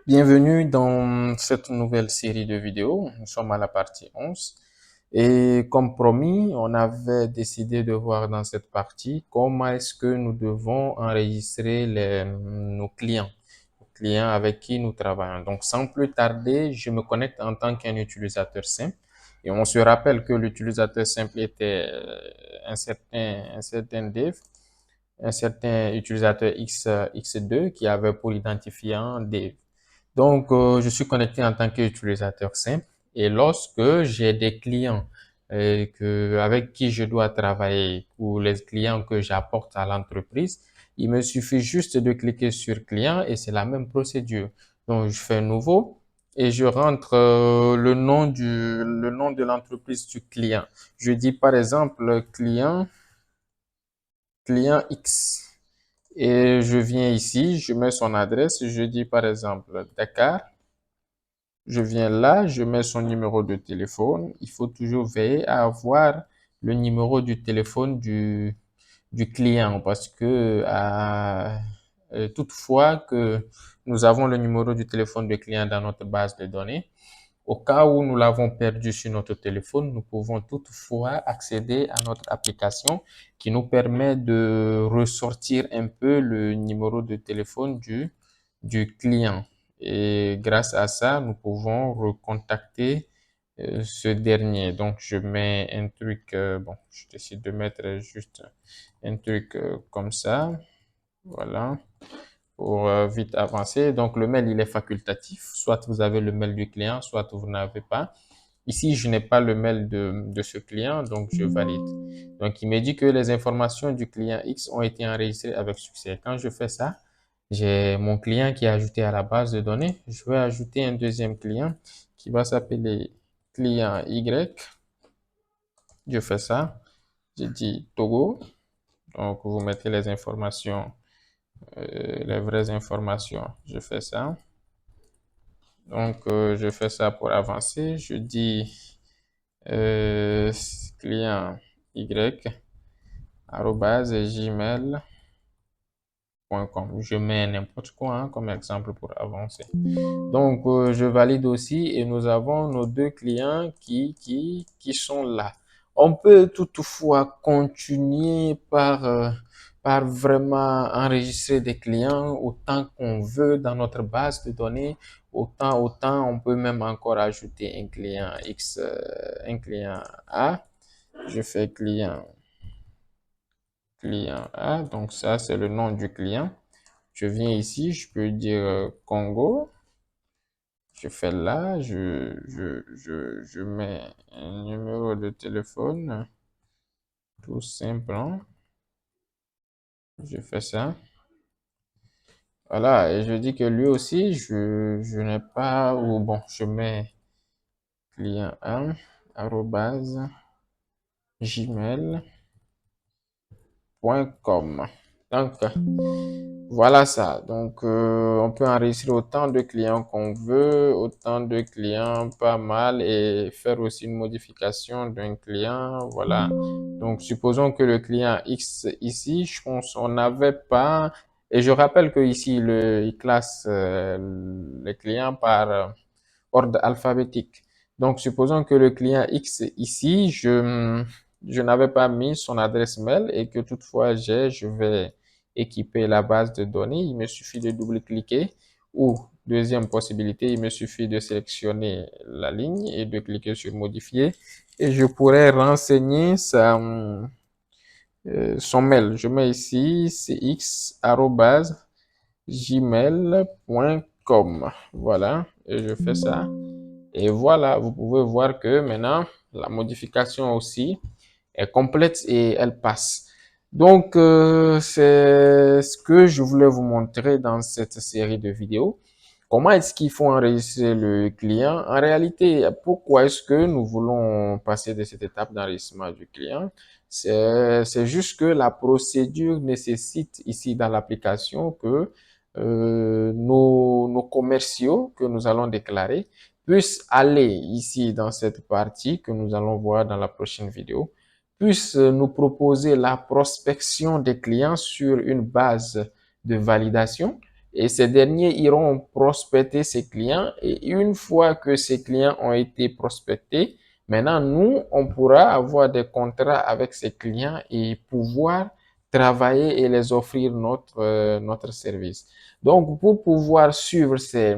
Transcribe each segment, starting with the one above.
Bienvenue dans cette nouvelle série de vidéos. Nous sommes à la partie 11. Et comme promis, on avait décidé de voir dans cette partie comment est-ce que nous devons enregistrer nos clients avec qui nous travaillons. Donc, sans plus tarder, je me connecte en tant qu'un utilisateur simple. Et on se rappelle que l'utilisateur simple était un certain dev, un certain utilisateur X2 qui avait pour identifiant dev. Donc, je suis connecté en tant qu'utilisateur simple et lorsque j'ai des clients avec qui je dois travailler ou les clients que j'apporte à l'entreprise, il me suffit juste de cliquer sur client et c'est la même procédure. Donc, je fais nouveau et je rentre le nom de l'entreprise du client. Je dis par exemple client X. Et je viens ici, je mets son adresse, je dis par exemple Dakar. Je viens là, je mets son numéro de téléphone. Il faut toujours veiller à avoir le numéro du téléphone du client parce que toutefois que nous avons le numéro du téléphone du client dans notre base de données, au cas où nous l'avons perdu sur notre téléphone, nous pouvons toutefois accéder à notre application qui nous permet de ressortir un peu le numéro de téléphone du client. Et grâce à ça, nous pouvons recontacter ce dernier. Donc, je mets un truc, bon, je décide de mettre juste un truc comme ça. Voilà pour vite avancer. Donc, le mail, il est facultatif. Soit vous avez le mail du client, soit vous n'avez pas. Ici, je n'ai pas le mail de ce client, donc je valide. Donc, il me dit que les informations du client X ont été enregistrées avec succès. Quand je fais ça, j'ai mon client qui est ajouté à la base de données. Je vais ajouter un deuxième client qui va s'appeler client Y. Je fais ça. Je dis Togo. Donc, vous mettez les informations, les vraies informations. Je fais ça. Donc, je fais ça pour avancer. Je dis client Y @gmail.com. Je mets n'importe quoi hein, comme exemple pour avancer. Donc, je valide aussi et nous avons nos deux clients qui sont là. On peut toutefois continuer par vraiment enregistrer des clients autant qu'on veut dans notre base de données. Autant on peut même encore ajouter un client X, un client A. Je fais client A. Donc, ça, c'est le nom du client. Je viens ici, je peux dire Congo. Je fais là, je mets un numéro de téléphone, tout simple. Hein. Je fais ça. Voilà, et je dis que lui aussi, je n'ai pas, ou bon, je mets client 1, arrobase, gmail.com. Donc, voilà ça. Donc, on peut enregistrer autant de clients qu'on veut, autant de clients, pas mal, et faire aussi une modification d'un client. Voilà. Donc, supposons que le client X ici, je pense, on n'avait pas, et je rappelle que ici, il classe les clients par ordre alphabétique. Donc, supposons que le client X ici, je n'avais pas mis son adresse mail et que toutefois je vais équiper la base de données. Il me suffit de double-cliquer ou deuxième possibilité, il me suffit de sélectionner la ligne et de cliquer sur modifier et je pourrais renseigner son mail. Je mets ici cx@gmail.com. Voilà, et je fais ça. Et voilà, vous pouvez voir que maintenant, la modification aussi est complète et elle passe. Donc, c'est ce que je voulais vous montrer dans cette série de vidéos. Comment est-ce qu'il faut enregistrer le client? En réalité, pourquoi est-ce que nous voulons passer de cette étape d'enregistrement du client? C'est juste que la procédure nécessite ici dans l'application que nos commerciaux que nous allons déclarer puissent aller ici dans cette partie que nous allons voir dans la prochaine vidéo, puissent nous proposer la prospection des clients sur une base de validation et ces derniers iront prospecter ces clients et une fois que ces clients ont été prospectés, maintenant nous, on pourra avoir des contrats avec ces clients et pouvoir travailler et les offrir notre service. Donc, pour pouvoir suivre ces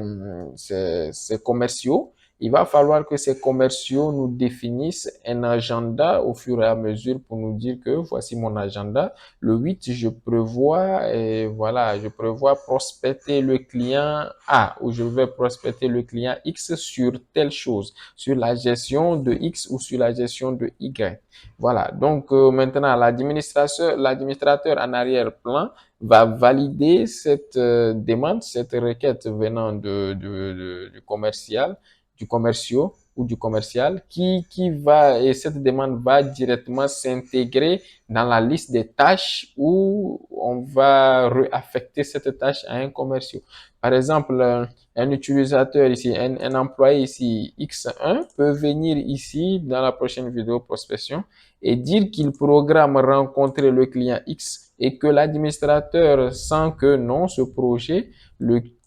commerciaux, il va falloir que ces commerciaux nous définissent un agenda au fur et à mesure pour nous dire que voici mon agenda. Le 8, je prévois, et voilà, je prévois prospecter le client A ou je vais prospecter le client X sur telle chose, sur la gestion de X ou sur la gestion de Y. Voilà. Donc, maintenant, l'administrateur en arrière-plan va valider cette demande, cette requête venant du commercial, du commerciaux ou du commercial et cette demande va directement s'intégrer dans la liste des tâches où on va réaffecter cette tâche à un commercial. Par exemple, un utilisateur ici, un employé ici, X1, peut venir ici dans la prochaine vidéo prospection et dire qu'il programme rencontrer le client X et que l'administrateur sent que non, ce projet,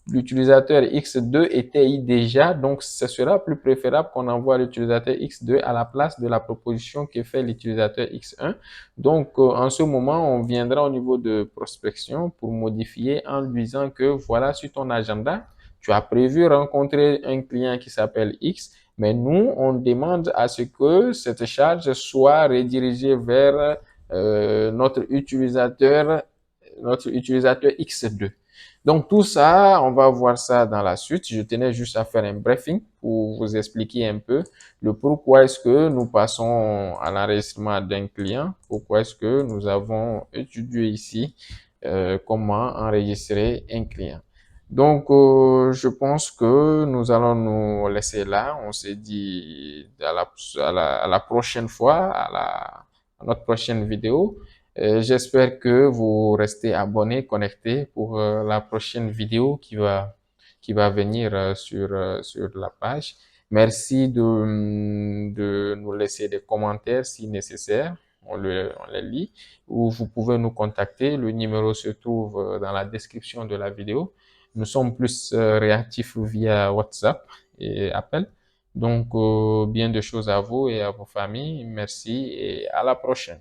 l'utilisateur X2 était déjà, donc ce sera plus préférable qu'on envoie l'utilisateur X2 à la place de la proposition que fait l'utilisateur X1. Donc, en ce moment, on viendra au niveau de prospection pour modifier en lui disant que voilà, sur ton agenda, tu as prévu rencontrer un client qui s'appelle X, mais nous, on demande à ce que cette charge soit redirigée vers notre utilisateur X2. Donc tout ça, on va voir ça dans la suite. Je tenais juste à faire un briefing pour vous expliquer un peu le pourquoi est-ce que nous passons à l'enregistrement d'un client, pourquoi est-ce que nous avons étudié ici comment enregistrer un client. Donc, je pense que nous allons nous laisser là. On se dit à la prochaine fois, à notre prochaine vidéo. J'espère que vous restez abonnés, connectés pour la prochaine vidéo qui va venir sur la page. Merci de nous laisser des commentaires si nécessaire. On les lit. Ou vous pouvez nous contacter. Le numéro se trouve dans la description de la vidéo. Nous sommes plus réactifs via WhatsApp et appel. Donc, bien de choses à vous et à vos familles. Merci et à la prochaine.